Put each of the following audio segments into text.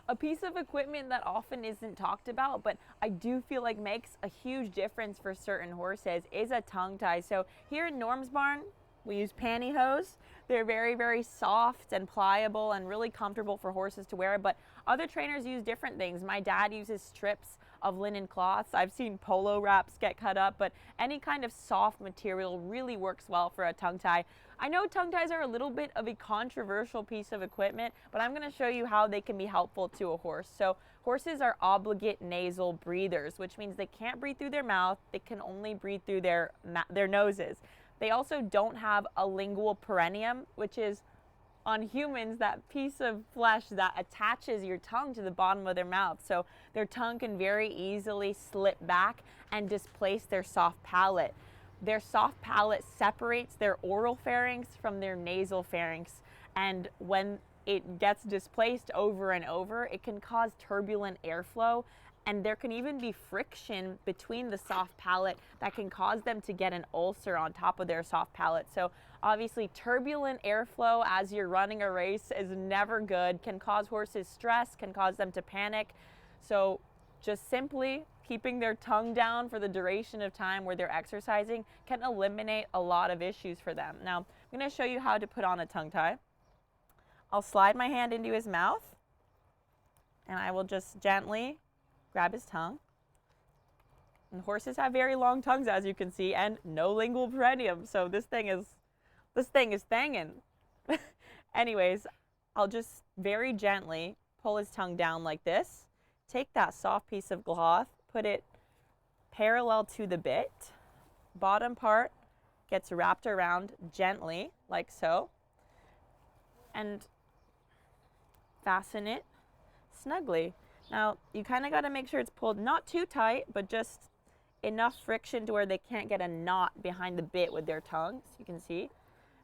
a piece of equipment that often isn't talked about, but I do feel like makes a huge difference for certain horses is a tongue tie. So here in Norm's barn, we use pantyhose. They're very, very soft and pliable and really comfortable for horses to wear, but other trainers use different things. My dad uses strips of linen cloths. I've seen polo wraps get cut up, but any kind of soft material really works well for a tongue tie. I know tongue ties are a little bit of a controversial piece of equipment, but I'm going to show you how they can be helpful to a horse. So horses are obligate nasal breathers, which means they can't breathe through their mouth. They can only breathe through their noses. They also don't have a lingual perineum, which is on humans that piece of flesh that attaches your tongue to the bottom of their mouth. So their tongue can very easily slip back and displace their soft palate. Their soft palate separates their oral pharynx from their nasal pharynx, and when it gets displaced over and over, it can cause turbulent airflow, and there can even be friction between the soft palate that can cause them to get an ulcer on top of their soft palate. So obviously turbulent airflow as you're running a race is never good, can cause horses stress, can cause them to panic. So just simply keeping their tongue down for the duration of time where they're exercising can eliminate a lot of issues for them. Now, I'm going to show you how to put on a tongue tie. I'll slide my hand into his mouth, and I will just gently grab his tongue. And horses have very long tongues, as you can see, and no lingual perineum, so this thing is thangin'. Anyways, I'll just very gently pull his tongue down like this. Take that soft piece of cloth, put it parallel to the bit. Bottom part gets wrapped around gently, like so, and fasten it snugly. Now, you kind of got to make sure it's pulled not too tight, but just enough friction to where they can't get a knot behind the bit with their tongue, so you can see.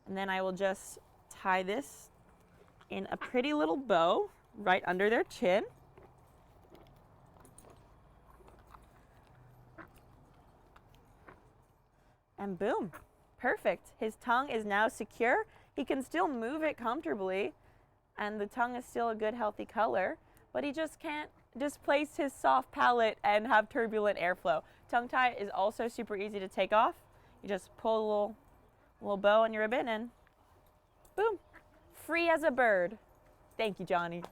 And then I will just tie this in a pretty little bow right under their chin. And boom, perfect. His tongue is now secure. He can still move it comfortably, and the tongue is still a good, healthy color, but he just can't displace his soft palate and have turbulent airflow. Tongue tie is also super easy to take off. You just pull a little bow on your ribbon and boom, free as a bird. Thank you, Johnny.